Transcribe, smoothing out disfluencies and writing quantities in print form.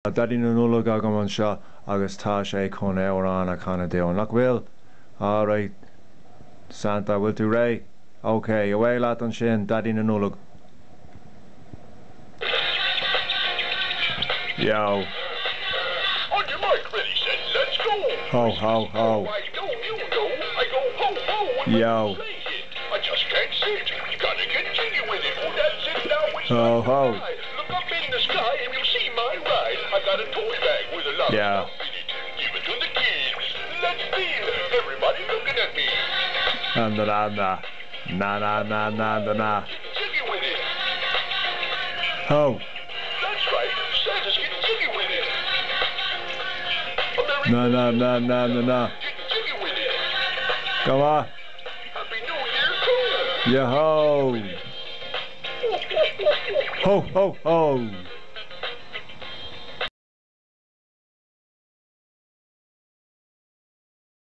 Daidí na Nollag agam an seo agus tá sé chun éire a canadh nach bhfuil. Alright, Santa bhfuil tú ré? OK, away leat an sin, Daidí na Nollag. Yo. On your mark, ready, set, let's go. Ho, ho, ho. I go, you go, I go, ho, ho. Yo. I just can't sit. You gotta continue with it. Oh, that's it now. Ho, ho. Look up in the sky and you'll see my ride. I got a toy bag with a lot Yeah. of stuff in it. Give it to the kids. Let's feel. Everybody looking at me. Na. Jiggy with it. Ho. That's right. Santa's getting jiggy with it. A Na. Getting jiggy with it. Come on. Happy New Year too. Yo ho. Ho, ho, ho.